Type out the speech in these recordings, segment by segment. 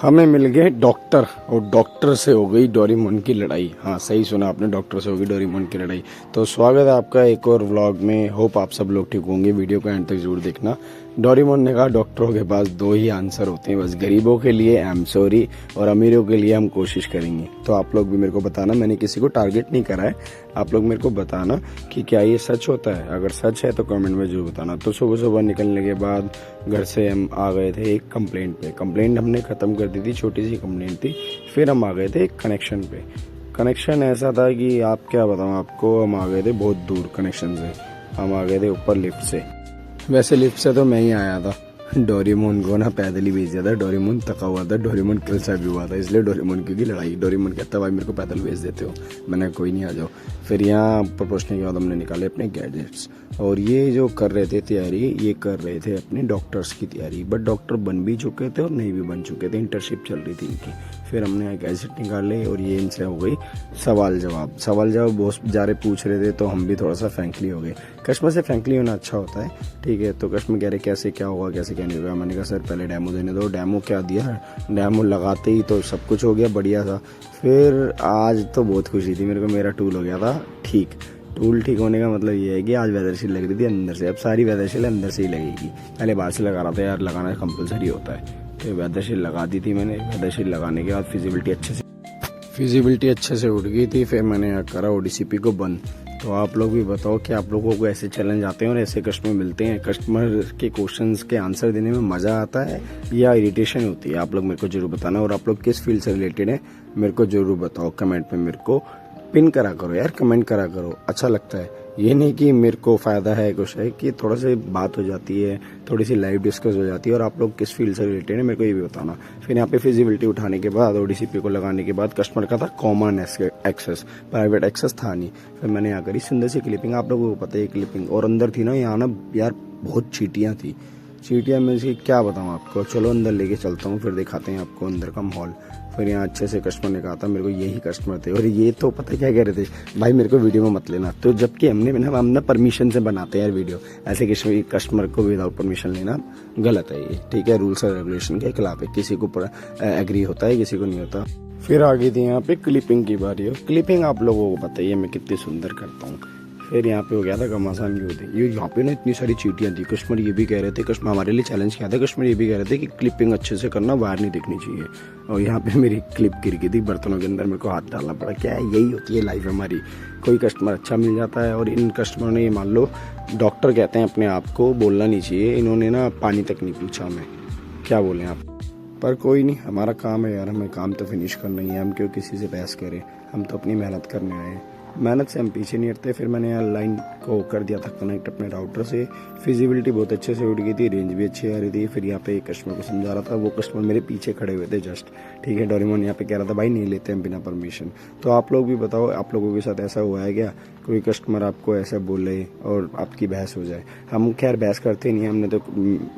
हमें मिल गए डॉक्टर और डॉक्टर से हो गई डोरेमोन की लड़ाई। हाँ सही सुना आपने, डॉक्टर से हो गई डोरेमोन की लड़ाई। तो स्वागत है आपका एक और व्लॉग में। होप आप सब लोग ठीक होंगे। वीडियो को एंड तक जरूर देखना। डोरेमोन ने कहा डॉक्टरों के पास दो ही आंसर होते हैं, बस गरीबों के लिए आई एम सॉरी और अमीरों के लिए हम कोशिश करेंगे। तो आप लोग भी मेरे को बताना, मैंने किसी को टारगेट नहीं करा है, आप लोग मेरे को बताना कि क्या ये सच होता है। अगर सच है तो कमेंट में जरूर बताना। तो सुबह सुबह निकलने के बाद घर से हम आ गए थे एक कंप्लेंट पे। कंप्लेंट हमने खत्म कर दी थी, छोटी सी कंप्लेंट थी। फिर हम आ गए थे एक कनेक्शन पे। कनेक्शन ऐसा था कि आप क्या बताऊं आपको, हम आ गए थे बहुत दूर कनेक्शन से। हम आ गए थे ऊपर लिफ्ट से। वैसे लिफ्ट से तो मैं ही आया था, डोरेमोन को ना पैदल ही भेज दिया था। डोरेमोन थका हुआ था, डोरेमोन किल सा भी हुआ था, इसलिए डोरेमोन की लड़ाई। डोरेमोन कहता भाई मेरे को पैदल भेज देते हो, मैंने कोई नहीं आ जाओ। फिर यहाँ पर पहुंचने के बाद हमने निकाले अपने गैजेट्स और ये जो कर रहे थे तैयारी, ये कर रहे थे अपने डॉक्टर्स की तैयारी। बट डॉक्टर बन भी चुके थे और नहीं भी बन चुके थे, इंटर्नशिप चल रही थी इनकी। फिर हमने गैजेट निकाले और ये इनसे हो गई सवाल जवाब। बहुत बेचारे पूछ रहे थे तो हम भी थोड़ा सा फ्रैंकली हो गए। कस्टमर से फ्रैंकली होना अच्छा होता है, ठीक है। तो कस्टमर कह रहे कैसे क्या होगा, कैसे क्या नहीं होगा। मैंने कहा सर पहले डेमो देने दो। डेमो क्या दिया, डेमो लगाते ही तो सब कुछ हो गया, बढ़िया था। फिर आज तो बहुत खुशी थी मेरे को, मेरा टूल हो गया था ठीक। टूल ठीक होने का मतलब ये है कि आज वेदर शील्ड लग रही थी अंदर से, अब सारी वेदर शील्ड अंदर से ही लगेगी। पहले बाहर से लगा रहा था यार, लगाना कंपलसरी होता है। तो वेदर शील्ड लगा दी थी मैंने। वेदर शील्ड लगाने के बाद फिजिबिलिटी अच्छे से उड़ गई थी। फिर मैंने यहाँ करा ओडीसीपी को बंद। तो आप लोग भी बताओ कि आप लोगों को ऐसे चैलेंज आते हैं और ऐसे कस्टमर मिलते हैं, कस्टमर के क्वेश्चंस के आंसर देने में मजा आता है या इरिटेशन होती है। आप लोग मेरे को जरूर बताना। और आप लोग किस फील्ड से रिलेटेड है मेरे को जरूर बताओ कमेंट में। मेरे को पिन करा करो यार, कमेंट करा करो, अच्छा लगता है। ये नहीं कि मेरे को फायदा है कुछ है, कि थोड़ा सी बात हो जाती है, थोड़ी सी लाइव डिस्कस हो जाती है। और आप लोग किस फील्ड से रिलेटेड है मेरे को ये भी बताना। फिर यहाँ पे फिजिबिलिटी उठाने के बाद ओडीसीपी को लगाने के बाद कस्टमर का था कॉमन एक्सेस, प्राइवेट एक्सेस था नहीं। फिर मैंने यहाँ करी सुंदर सी क्लिपिंग। आप लोगों को पता है क्लिपिंग, और अंदर थी ना यहाँ ना यार बहुत चींटियां थी। चींटियां में से क्या बताऊं आपको, चलो अंदर लेके चलता हूँ फिर दिखाते हैं आपको अंदर का माहौल। फिर यहाँ अच्छे से कस्टमर ने कहा था मेरे को यही कस्टमर थे। और ये तो पता क्या कह रहे थे, भाई मेरे को वीडियो में मत लेना। तो जबकि हम ना परमिशन से बनाते हैं यार वीडियो, ऐसे किसी कस्टमर को विदाउट परमिशन लेना गलत है ये, ठीक है। रूल्स और रेगुलेशन के खिलाफ है। किसी को एग्री होता है, किसी को नहीं होता। फिर आ गई थी यहाँ पे क्लिपिंग की बारी। और क्लिपिंग आप लोगों को पता ही है मैं कितनी सुंदर करता हूँ। फिर यहाँ पे हो गया था घमासान की होती। ये यहाँ पे ना इतनी सारी चींटियां थी। कस्टमर ये भी कह रहे थे, कस्टमर हमारे लिए चैलेंज किया था, कस्टमर ये भी कह रहे थे कि क्लिपिंग अच्छे से करना, बाहर नहीं दिखनी चाहिए। और यहाँ पे मेरी क्लिप गिर गई थी बर्तनों के अंदर, मेरे को हाथ डालना पड़ा। क्या है, यही होती है लाइफ हमारी। कोई कस्टमर अच्छा मिल जाता है और इन कस्टमर ने, मान लो डॉक्टर कहते हैं अपने आप को, बोलना नहीं चाहिए, इन्होंने ना पानी तक नहीं पूछा हमें, क्या बोले आप। पर कोई नहीं, हमारा काम है यार, हमें काम तो फिनिश करना ही है। हम क्यों किसी से बहस करें, हम तो अपनी मेहनत करने आए हैं। मेहनत से हम पीछे नहीं हटते। फिर मैंने यहाँ लाइन को कर दिया था कनेक्ट अपने राउटर से। फिजिबिलिटी बहुत अच्छे से उड़ गई थी, रेंज भी अच्छी आ रही थी। फिर यहाँ पे एक कस्टमर को समझा रहा था, वो कस्टमर मेरे पीछे खड़े हुए थे जस्ट, ठीक है। डोरेमोन यहाँ पे कह रहा था भाई नहीं लेते हम बिना परमिशन। तो आप लोग भी बताओ, आप लोगों के साथ ऐसा हुआ है क्या, कोई कस्टमर आपको ऐसा बोले और आपकी बहस हो जाए। हम खैर बहस करते नहीं, हमने तो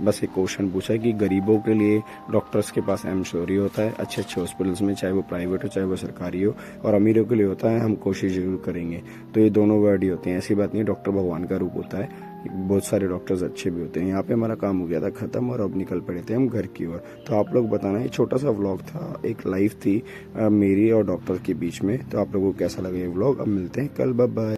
बस एक क्वेश्चन पूछा कि गरीबों के लिए डॉक्टर्स के पास एम श्योरी होता है अच्छे अच्छे हॉस्पिटल्स में, चाहे वो प्राइवेट हो चाहे वो सरकारी हो, और अमीरों के लिए होता है हम कोशिश जरूर करेंगे। तो ये दोनों वर्ड ही होते हैं, ऐसी बात नहीं डॉक्टर भगवान का रूप होता है, बहुत सारे डॉक्टर्स अच्छे भी होते हैं। यहाँ पे हमारा काम हो गया था खत्म और अब निकल पड़े थे हम घर की ओर। तो आप लोग बताना, ये छोटा सा व्लॉग था, एक लाइफ थी मेरी और डॉक्टर के बीच में। तो आप लोगों को कैसा लगा ये व्लॉग, अब मिलते हैं कल, बाय बाय।